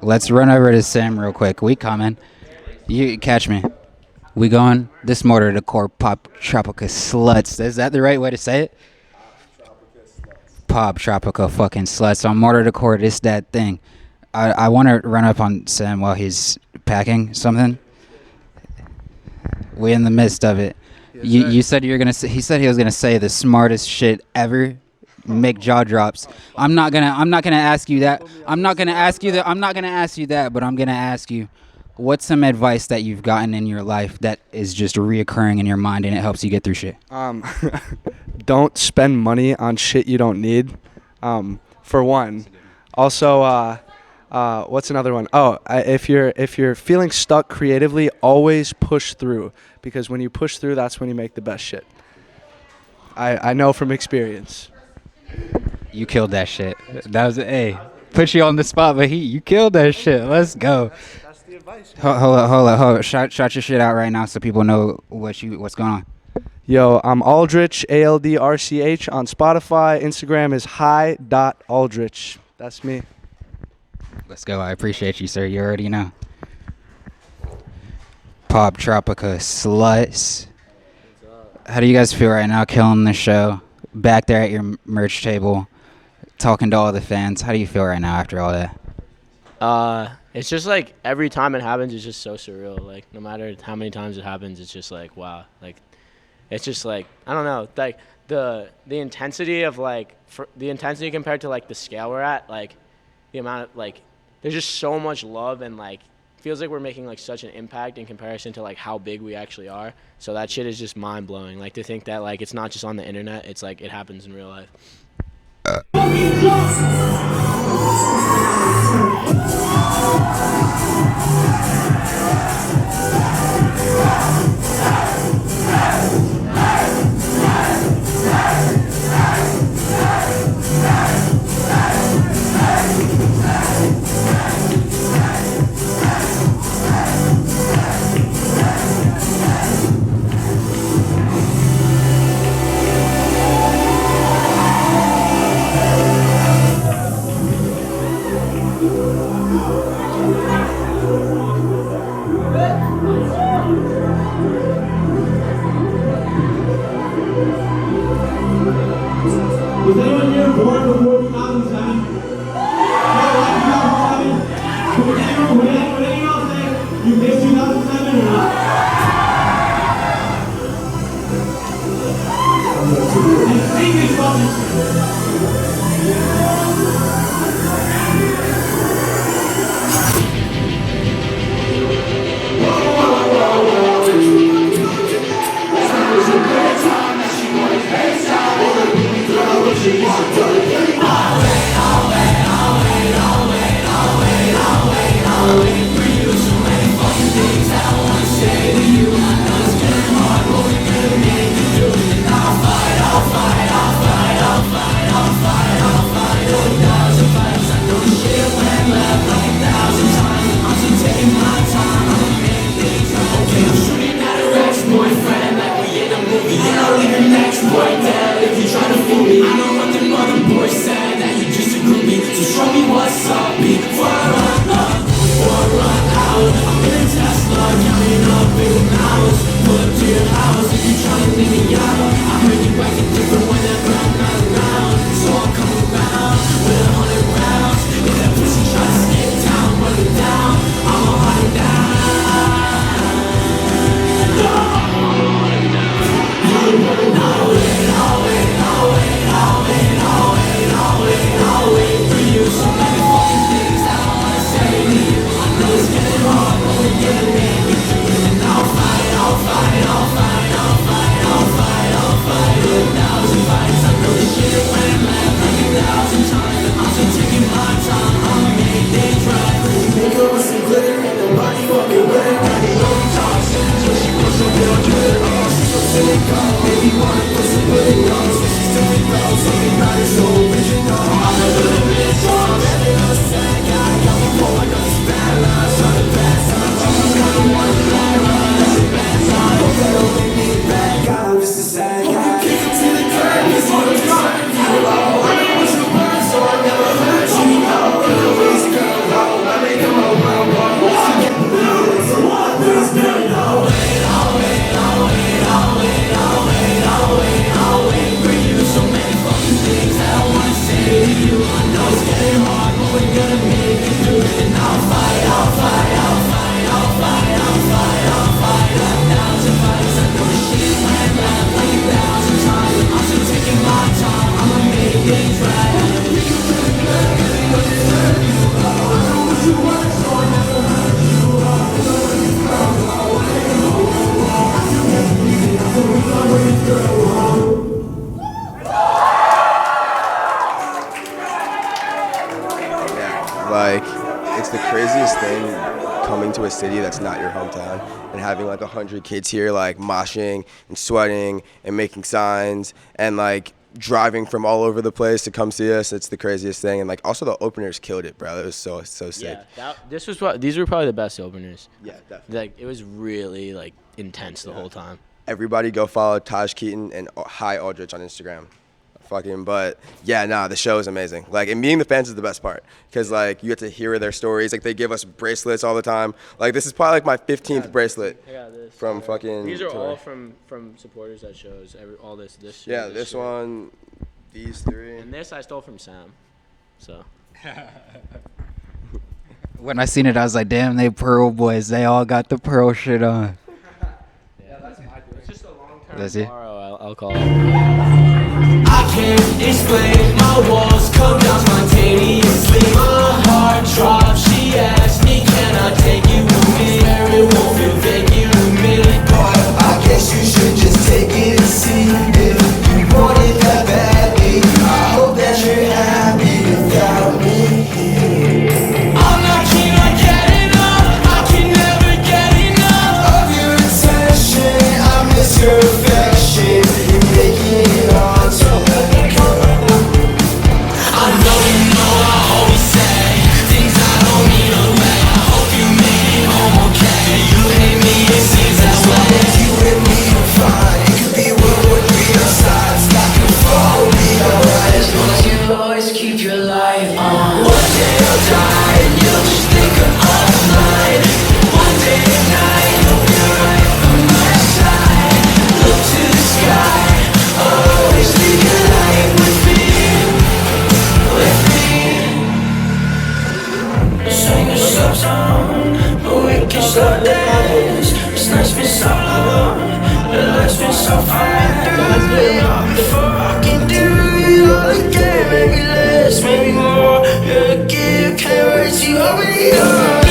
Let's run over to Sam real quick. We coming. You catch me. We going. This MORETOTHECORE pop tropica sluts. Is that the right way to say it? Pop tropica fucking sluts. On MORETOTHECORE, this that thing. I want to run up on Sam while he's packing something. We in the midst of it. Yes, you said you're gonna. He said he was gonna say the smartest shit ever. Make jaw drops. I'm not gonna ask you that. I'm not gonna ask you that. But I'm gonna ask you, what's some advice that you've gotten in your life that is just reoccurring in your mind and it helps you get through shit? Don't spend money on shit you don't need. For one. Also, what's another one? Oh, if you're feeling stuck creatively, always push through, because when you push through, that's when you make the best shit. I know from experience. You killed that shit. That was put you on the spot, but you killed that shit. Let's go. That's the advice. Hold up. Shout your shit out right now so people know what's going on. Yo, I'm Aldrich, ALDRCH on Spotify. Instagram is hi.aldrich. That's me. Let's go. I appreciate you, sir. You already know. Pop Tropica sluts. How do you guys feel right now killing the show? Back there at your merch table, talking to all the fans. How do you feel right now after all that? It's just like every time it happens, it's just so surreal. Like no matter how many times it happens, it's just like wow. Like it's just like I don't know. Like the intensity of the intensity compared to like the scale we're at. Like the amount of like there's just so much love and like feels like we're making like such an impact in comparison to like how big we actually are. So that shit is just mind blowing. Like to think that like it's not just on the internet, it's like it happens in real life. Was anyone here born before 2007? Would anyone say you missed 2007 or not? And sing this fucking Make them coming to a city that's not your hometown and having like 100 kids here like moshing and sweating and making signs and like driving from all over the place to come see us. It's the craziest thing. And like also the openers killed it, bro. It was so sick. Yeah, these were probably the best openers. Yeah, definitely. Like it was really like intense the whole time. Everybody go follow Taj Keaton and Hi Aldrich on Instagram. But yeah, the show is amazing. Like, and meeting the fans is the best part because like you get to hear their stories. Like they give us bracelets all the time. Like this is probably like my 15th bracelet. From fucking. These are all from supporters at shows. All this. Yeah, this one, these 3. And this I stole from Sam. So. When I seen it, I was like, damn, they Pearl boys. They all got the Pearl shit on. Yeah, that's my. It's just a long-term That's it? tomorrow. I'll call it. I can't explain, my walls come down spontaneously. My heart drops, she asks me, can I take you with me? Where it won't feel vacant to me. But I guess you should just take it and see if you want it that badly. I hope that you're happy without me. I'm not keen on getting up, I can never get enough of your attention. I miss your affection, you're making it hard to let go. I know you know I always say things I don't mean a way. I hope you made it home okay. You hate me, it seems that way. As you and me are fine, it could be World War III outside. Stop your phone, be alright. As long as you always keep your light on. One day I'll die and you'll just think I'm offline. One day at night you'll be right on my side. Look to the sky, always leave your light with me. Sing a sub song, but we can slow dance. This night's been so long, the life's been so fast. Before I can do it all again, maybe less, maybe more. You're a gift, can't wait to you already are.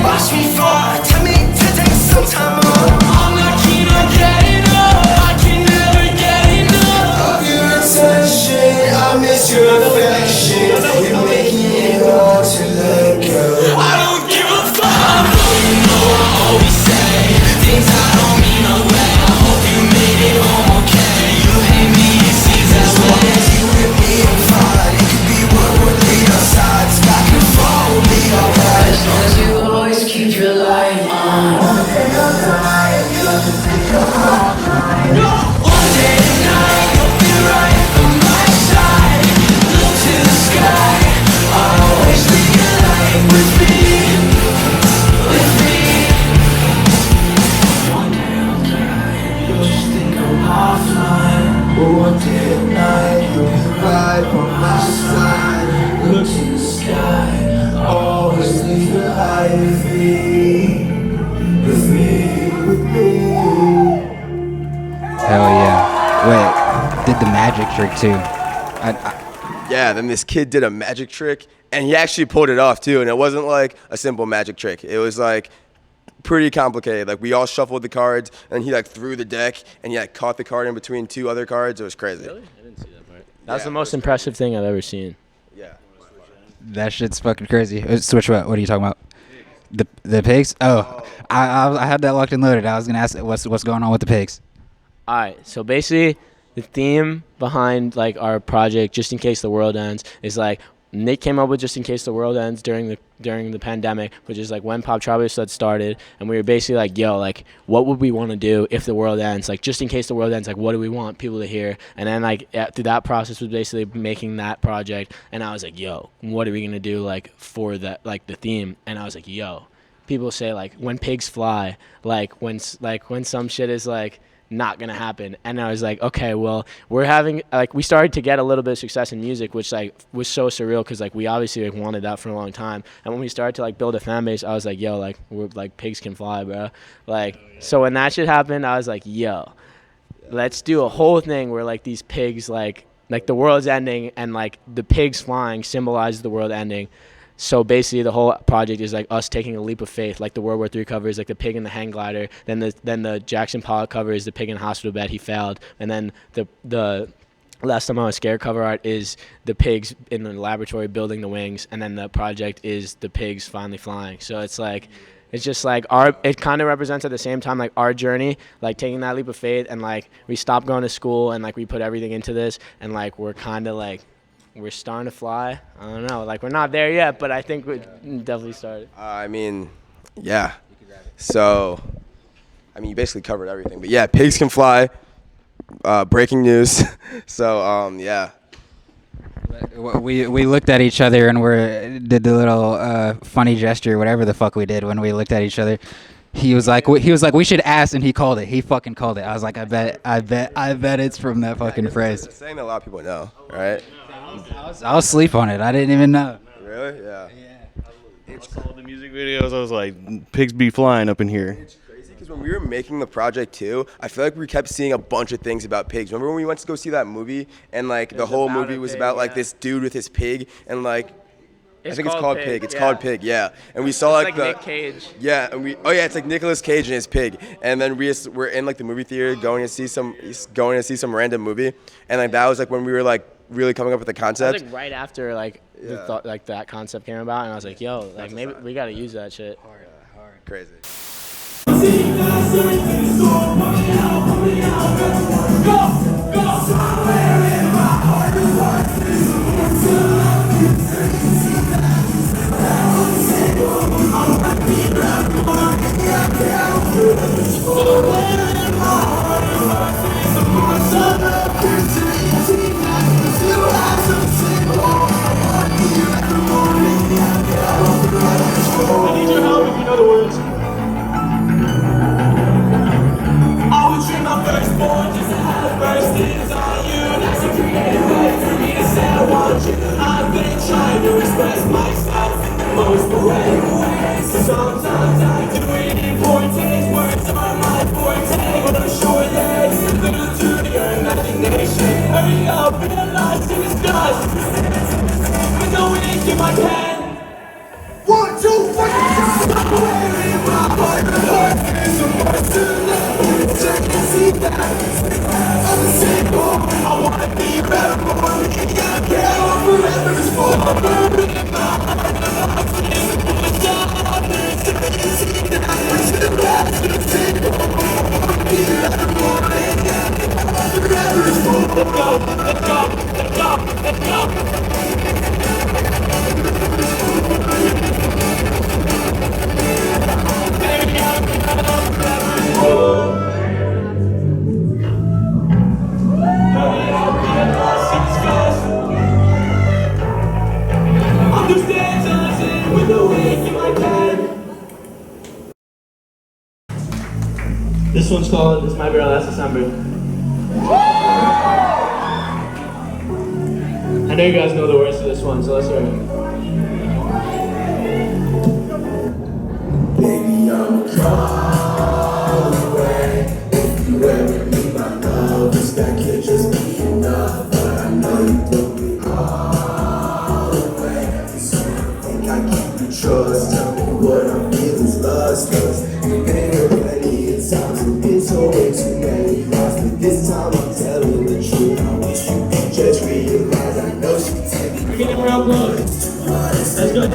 Watch me fall, tell me to take some time off. I'm not keen on getting up, I can never get enough of your attention. I miss your affection, you're making it hard to let go. I don't give a fuck. I know you know I always say things I don't mean a way. I hope you made it home okay. You hate me, it seems that way. As long as you and me are fine, it could be World War III outside. Stop your phone, be alright. As long as you always keep your light on. One day I'll die and you'll just think I'm offline. One day tonight you'll be right on my side. Look to the sky, always leave your light with me. With me. One day I'll die and you'll just think I'm offline. But one day at night you'll be right on my side. Look to the sky, always leave your light with me. With me, with me. Hell yeah. Wait, did the magic trick too. Yeah, then this kid did a magic trick, and he actually pulled it off too. And it wasn't like a simple magic trick. It was like pretty complicated. Like we all shuffled the cards, and he like threw the deck, and he like caught the card in between 2 other cards. It was crazy. Really? I didn't see that part. That was the most impressive thing I've ever seen. Yeah. That shit's fucking crazy. Switch what? What are you talking about? The pigs? Oh, I had that locked and loaded. I was gonna ask what's going on with the pigs. All right, so basically the theme behind like our project, Just in Case the World Ends, is like Nick came up with Just in Case the World Ends during the pandemic, which is like when poptropicaslutz started, and we were basically like, yo, like what would we want to do if the world ends? Like just in case the world ends, like what do we want people to hear? And then like through that process was basically making that project, and I was like, yo, what are we gonna do like for that, like the theme? And I was like, yo, people say like when pigs fly, like when some shit is like not gonna happen. And I was like, okay, well, we're having like we started to get a little bit of success in music, which like was so surreal because like we obviously like wanted that for a long time. And when we started to like build a fan base, I was like, yo, like we're like pigs can fly, bro. Like so when that shit happened, I was like, yo, let's do a whole thing where like these pigs like the world's ending and like the pigs flying symbolizes the world ending. So basically, the whole project is like us taking a leap of faith. Like the World War III cover is like the pig in the hang glider. Then the Jackson Pollock cover is the pig in the hospital bed. He failed. And then the Last Time I Was Scared cover art is the pigs in the laboratory building the wings, and then the project is the pigs finally flying. So it's like, it's just like it kind of represents at the same time like our journey, like taking that leap of faith, and like we stopped going to school and like we put everything into this, and like we're kind of like we're starting to fly. I don't know, like we're not there yet, but I think we definitely started. I mean, yeah. So, I mean, you basically covered everything, but yeah, pigs can fly. Breaking news. So yeah. We looked at each other and did the little funny gesture, whatever the fuck we did when we looked at each other. He was like we should ask, and he called it. He fucking called it. I was like, I bet it's from that fucking phrase. It's saying that a lot of people know, right? I'll sleep on it. I didn't even know. Really? Yeah. I saw the music videos. I was like, pigs be flying up in here. It's crazy because when we were making the project too, I feel like we kept seeing a bunch of things about pigs. Remember when we went to go see that movie and like the whole movie was about like this dude with his pig and like I think it's called Pig. It's called Pig, yeah. And we saw like the Nick Cage. Yeah, and it's like Nicolas Cage and his pig. And then we're in like the movie theater going to see some random movie, and like that was like when we were like really coming up with the concept. That was like right after like the thought, like that concept came about, and I was like, yo, like maybe we gotta use that shit. Hard. Crazy. I need your help if you know the words. I would dream my firstborn just to have first things on you. That's a creative way for me to say I want you. I've been trying to express myself in the most poetic ways. Sometimes I do it in fortes, words are my forte, but I'm sure there's a little to your imagination. Hurry up, realize to discuss. With no ink in my pen. 1, 2, 3, I'm wearing my heart, the heart is a person that check and see that I'm a single, I wanna be better for me, I care what forever is for. In my heart, the heart is a job, it's a see that I'm still last in a single, I wanna be better for me, I care what forever is for. Let's go, let's go, let's go, let's go. This one's called This Might Be Our Last December. I know you guys know the words to this one, so let's hear it. Baby, I'm crawling away. If you ever need my love, this guy can't just be enough. But I know you took me all away. So I think I keep you trust. Tell me what I'm feeling's lust. Cause you've been here plenty of times. You've been so way too many lies. But this time I'm telling the truth. I wish you could just realize. I know she take me. Bring it real close. Let's go. I'm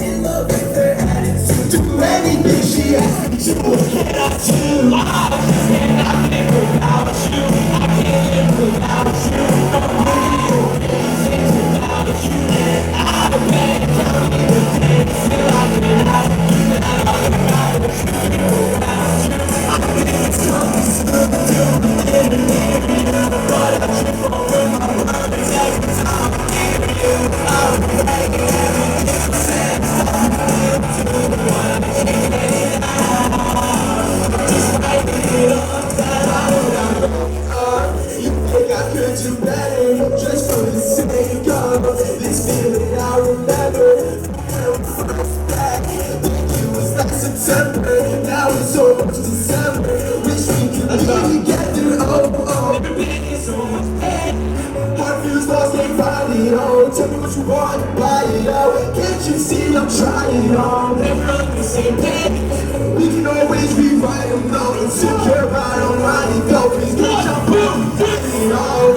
in love with her attitude. Do anything she asks me to. What can I do? I just cannot live without you. I can't live without you. No things without you. And I've been counting the days till I get out. Even out of the night with you without you. I think something soon to but I trip over my words every time I hear you. I'm breaking everything sense. I'm to the one I can't get out. Just write it up that I don't know. You think I could do better just for the sake of this feeling I remember. When we first met, it was like September. Now it's almost December. Wish we could be together. Oh, never been in so much pain. Heart feels lost and finally home. Tell me what you want and buy it out. Can't you see I'm trying on? Never on the same page. We can always be right alone. Insecure, I don't mind it though. Please don't jump in, it all.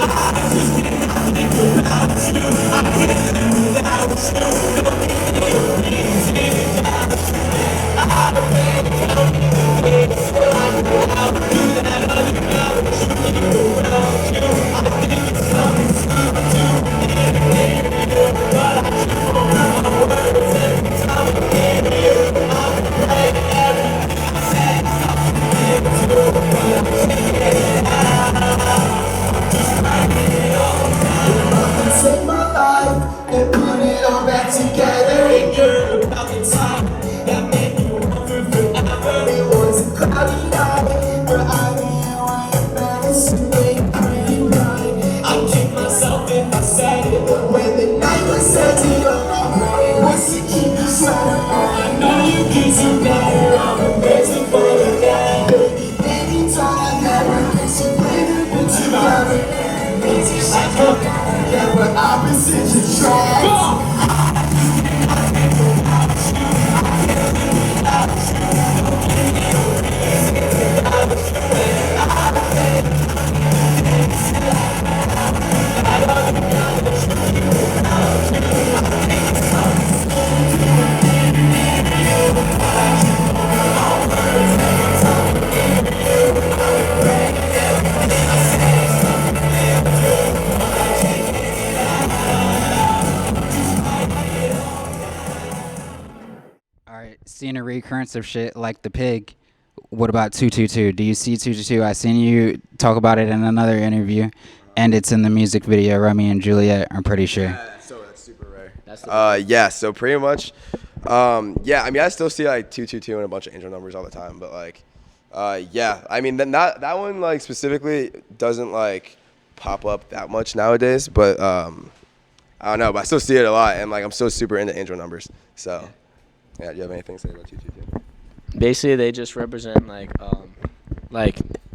Take my life and put it all back together. And girl, about the time that made me want forever. It was a cloudy night, but I didn't want to mess with green light. I kicked myself if I said it. When the night was ending, all I wanted was to keep you sweater. I know you can do better. I'm amazing for that. Baby, thought I'd never miss you. Later, but together. It's like yeah, but opposites attract. All right, seeing a recurrence of shit like the pig. What about 222? Do you see 222? I seen you talk about it in another interview, and it's in the music video Romeo and Juliet. I'm pretty sure. Yeah, so that's super rare. Yeah, so pretty much, yeah. I mean, I still see like 222 and a bunch of angel numbers all the time, but like, yeah. I mean, that one like specifically doesn't like pop up that much nowadays, but I don't know. But I still see it a lot, and like I'm still super into angel numbers. So, yeah. Do you have anything to say about 222? Basically, they just represent like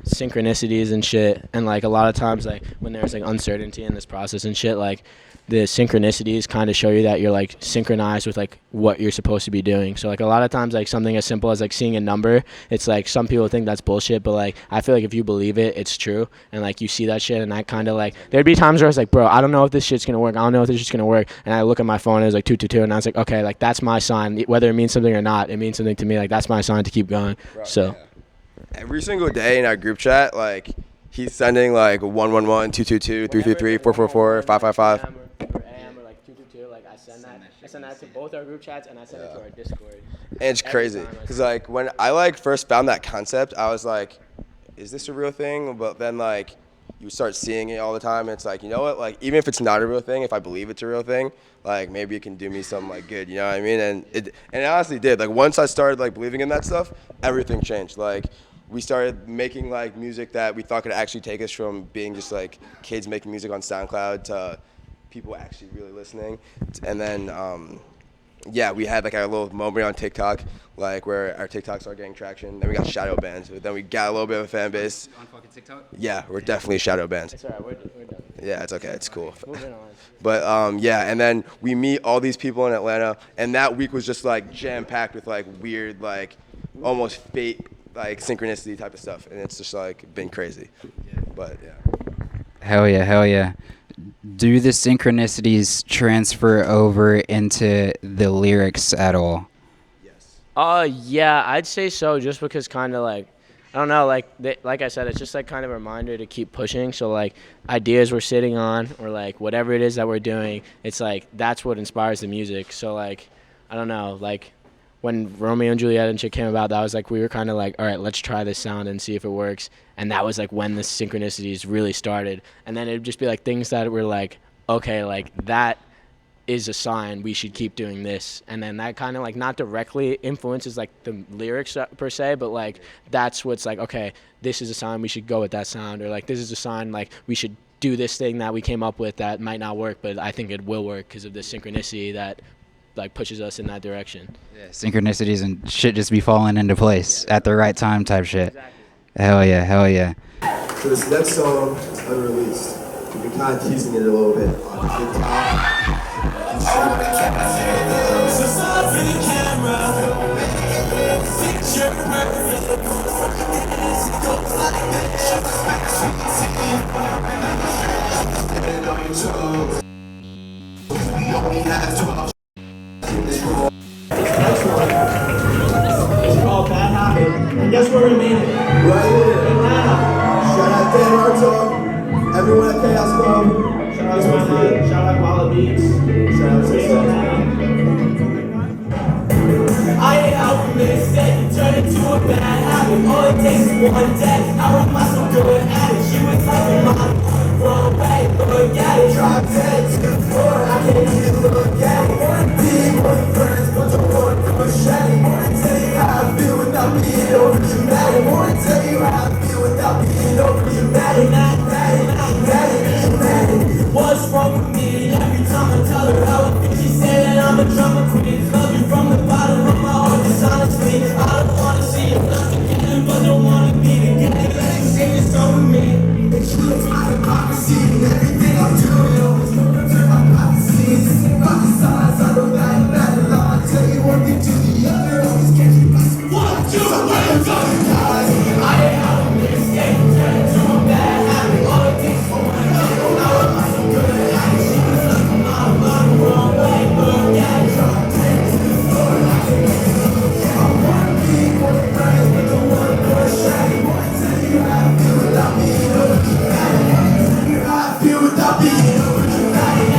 synchronicities and shit, and like a lot of times like when there's like uncertainty in this process and shit, like the synchronicities kind of show you that you're like synchronized with like what you're supposed to be doing. So like a lot of times like something as simple as like seeing a number, it's like some people think that's bullshit, but like I feel like if you believe it, it's true, and like you see that shit, and I kind of like there'd be times where I was like, bro, I don't know if this shit's gonna work, I don't know if this shit's gonna work, and I look at my phone and it was like 222, and I was like, okay, like that's my sign, whether it means something or not, it means something to me, like that's my sign to keep going. Right, So yeah. Every single day in our group chat, like he's sending like 111, 222, 333, 444, 555. Or AM or like 222, like I send that to both our group chats, and I send it to our Discord. And it's crazy because like when I like first found that concept, I was like, is this a real thing? But then like you start seeing it all the time, and it's like, you know what, like even if it's not a real thing, if I believe it's a real thing, like maybe it can do me something like good, you know what I mean? And it honestly did. Like once I started like believing in that stuff, everything changed. Like we started making like music that we thought could actually take us from being just like kids making music on SoundCloud to people actually really listening. And then yeah, we had like our little moment on TikTok, like where our TikToks started getting traction. Then we got shadow banned. But then we got a little bit of a fan base. On fucking TikTok? Yeah, we're definitely shadow banned. It's alright, we're done. Yeah, it's okay. It's cool. Moving on. But yeah, and then we meet all these people in Atlanta, and that week was just like jam-packed with like weird, like almost fate, like synchronicity type of stuff, and it's just like been crazy. But yeah. Hell yeah, hell yeah. Do the synchronicities transfer over into the lyrics at all? Yes. Yeah, I'd say so, just because kind of like, I don't know, like I said, it's just like kind of a reminder to keep pushing. So like ideas we're sitting on, or like whatever it is that we're doing, it's like that's what inspires the music. So like, I don't know, like when Romeo and Juliet and shit came about, that was like we were kind of like, all right, let's try this sound and see if it works. And that was like when the synchronicities really started. And then it'd just be like things that were like, okay, like that is a sign we should keep doing this. And then that kind of like not directly influences like the lyrics per se, but like that's what's like, okay, this is a sign we should go with that sound, or like this is a sign like we should do this thing that we came up with that might not work, but I think it will work because of the synchronicity that like pushes us in that direction. Yeah, synchronicities and shit just be falling into place at the right time type shit. Exactly. Hell yeah, hell yeah. So this next song is unreleased. We've been kind of teasing it a little bit on TikTok. And guess where we made it? Right here. Atlanta. Shout out Dan Hartog. Everyone at Chaos Club. Shout out Walla Beats. Shout out Sister. I ain't out with mistake, turn it to a bad habit. All it takes is one day. I want myself good at it. She was like my wrong way, look at it. Drop dead to the floor, I can't even look at it. One thing, one friends, but don't want to machete. Wanna tell you how I feel without being over dramatic. Wanna tell you how I feel without being over dramatic. What's wrong with me? Every time I tell her how I feel, she say that I'm a drama queen. Love you from the bottom of my heart, honestly. I don't wanna see you love together, but don't wanna be together. Let you say this over me. It's true, it's my hypocrisy. Everything I'm doing always turn my prophecies. About the signs, I know that I'm bad at all. I tell you one thing to the other, always catch you by surprise. 1, 2, 3, I ain't out of mistake, turn it to a bad habit. All it takes is one day. Now I'm so good at it. She was like my wrong way, look at it. Drop dead to the floor, I can't even look at it. I wanna be one friend, but don't wanna push it. Wanna tell you how I feel without being over dramatic. Wanna tell you how I feel without being over dramatic.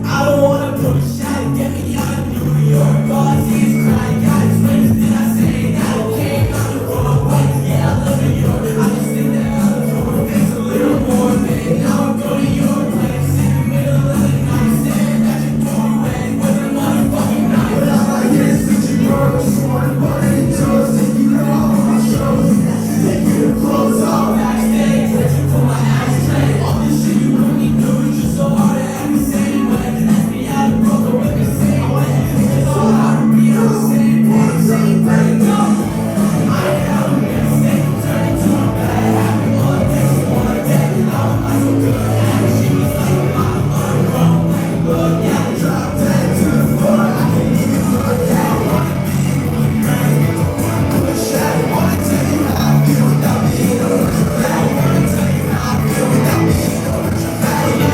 I don't wanna push at it, get me out of New York. All I see is crying, got explain did I say that I came out the wrong way? Yeah, I love New York, I just think that out the door. It's a little more than now I go to your place. In the middle of the night, staring at your doorway with a motherfucking knife. But all I hear is bitchy girls, sworn butter and toast. And you know all my shows, take your clothes off backstage, let you pull my ashtray. All this shit you really do is just so hard to have me same way. Ask me how to broke up with the same way. It's all how to be on the same page, same way. No, I ain't out of mistake, turn it to a bad habit. All it takes is one day, now I'm so good at it. She was like my wrong way, look at it. Drop dead to the floor, I can't even look at it. Wanna be one friend, but don't wanna push at it. Wanna tell you how I feel without being over dramatic. Wanna tell you how I feel without being over dramatic.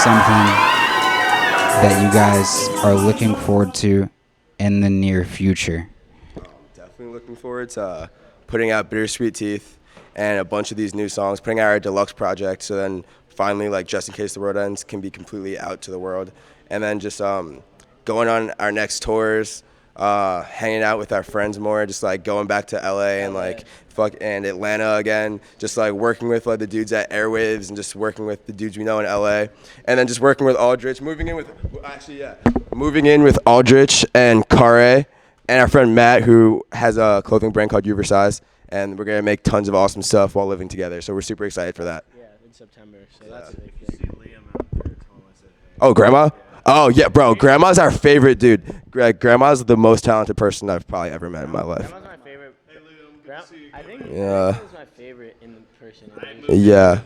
Something that you guys are looking forward to in the near future? Definitely looking forward to putting out Bittersweet Teeth and a bunch of these new songs, putting out our deluxe project, so then finally, like, just in case the world ends, can be completely out to the world. And then just going on our next tours, hanging out with our friends more, just like going back to LA and like and Atlanta again, just like working with like the dudes at Airwaves and just working with the dudes we know in LA, and then just working with Aldrich, moving in with Aldrich and Kare and our friend Matt, who has a clothing brand called Oversize, and we're gonna make tons of awesome stuff while living together. So we're super excited for that. Yeah, in September. So that's a big thing. Oh, Grandma? Oh yeah, bro. Grandma's our favorite dude. Grandma's the most talented person I've probably ever met in my life. Grandma's my favorite. I think Yeah. Grandma's my favorite in person. Yeah.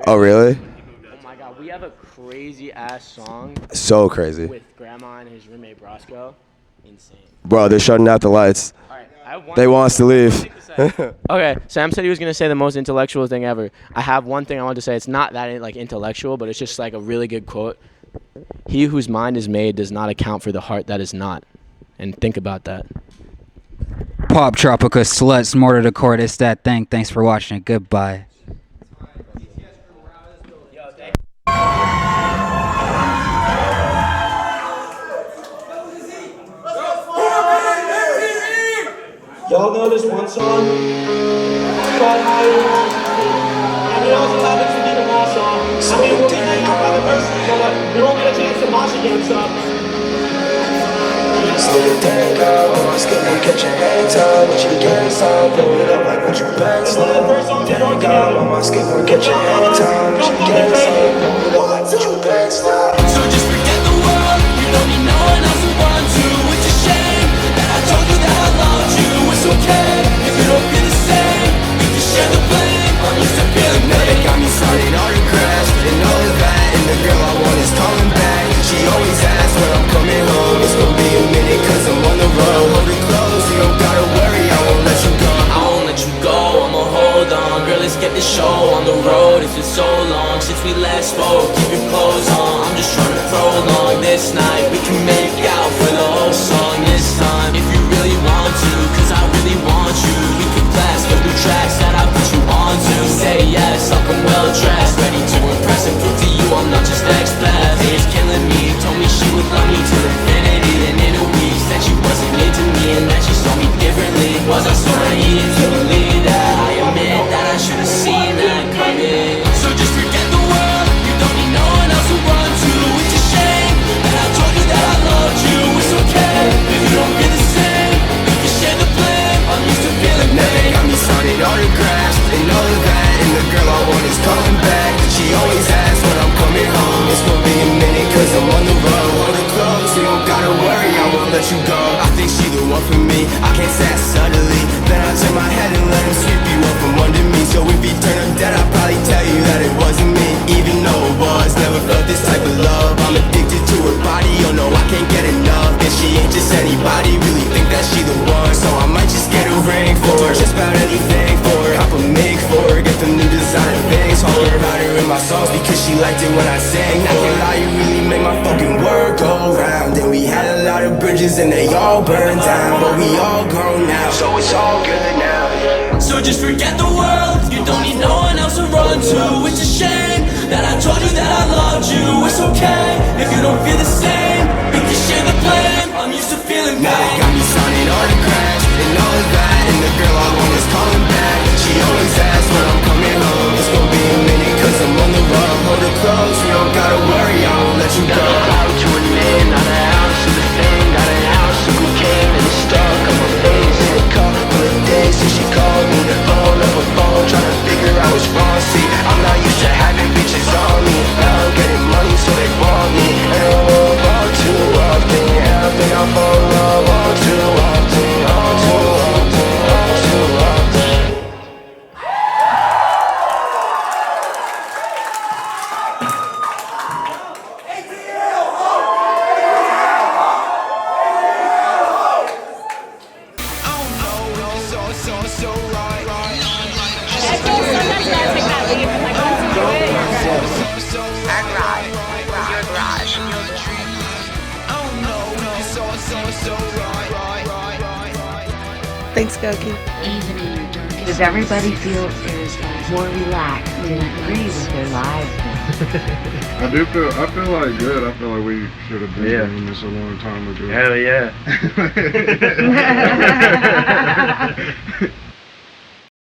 Oh really? Oh my God, we have a crazy ass song So crazy. with Grandma and his roommate Brosco. Insane. Bro, they're shutting out the lights. All right, I have one They want us to leave. Okay, Sam said he was gonna say the most intellectual thing ever. I have one thing I want to say. It's not that like intellectual, but it's just like a really good quote. He whose mind is made does not account for the heart that is not. And think about that. Poptropicaslutz, MORETOTHECORE, it's that thing. Thanks for watching. Goodbye. Y'all know this one song? It's called High. And it also happens to be the last song. I mean, we'll be hanging out by the verse, but we won't get a chance to mosh against them. Still thank God, on my skin, you catch your hand time. What you get inside, blow it up like what you been slide. Thank God, on my skin, you catch your hand time. What you get inside, blow it up like what you been slide. So just forget the world, you don't need no one else to run to. It's a shame that I told you that I loved you. It's okay if you don't feel the same. You can share the blame, I'm used to feeling Now they pain. got me signing autographs and all of that. And the girl I want is calling back. She always asks when I'm coming home. It's gonna be a minute cause I'm on the road. Hold it close, you don't gotta worry, I won't let you go. I won't let you go, I'ma hold on. Girl, let's get this show on the road. It's been so long since we last spoke. Keep your clothes on, I'm just trying to prolong this night. We can make out for the whole song this time, if you really want to, cause I really want you. We could blast the new tracks that I put you onto. Say yes, I'll come well dressed, ready to impress and prove to you I'm not just ex-best. It's killing me, told me she would love me to infinity. Then in a week said she wasn't into me and that she saw me differently. Was I so naive to believe that? I admit that I should've seen that coming. So just forget the world, you don't need no one else to run to. It's a shame that I told you that I loved you. It's okay if you don't feel the same. You can share the blame, I'm used to feeling Now they pain. got me signing autographs and all of that. And the girl I want is calling back. She always asks when I'm coming home. It's gonna be a minute cause I'm on the road. Hold it close, you don't gotta worry, I won't let you go. I think she the one for me, I can't say it subtly. Then I turn my head and let him sweep you up from under me. So if he turn up dead, I'll probably tell you that it wasn't me. Even though it was, never felt this type of love. I'm addicted to her body, oh no, I can't get enough. And she ain't just anybody, really think that she the one. So I might just get a ring for her, just about anything for her. Hop a mink for her, get them new designer things. Holler about her in my songs because she liked it when I sang. I can't lie, you really make my fucking world go round. And we had a lot of bridges and they all burned down, but we all grown now, so it's all good now, yeah. So just forget the world, you don't need no one else to run to. It's a shame that I told you that I loved you. It's okay if you don't feel the same. You can share the blame, I'm used to feeling Now they pain. got me signing autographs and all of that. And the girl I want is calling back. She always asks when I'm coming home. It's gonna be a minute cause I'm on the road. Hold it close, you don't gotta worry, I won't let you go. Got a cloud to an end, not a house to the thing. Got a house so we came and it's stuck on my face. In a couple of days since she called me, phone up a phone, trying to figure out what's wrong. See, I'm not used to having bitches on me. Now I'm getting money so they want me. And I won't fall too often. And I think I'll fall in love all too often. All too often, all too often. Thanks, Goki. Does everybody feel more relaxed and free with their lives now? I feel like good. I feel like we should have been doing this a long time ago. Hell yeah.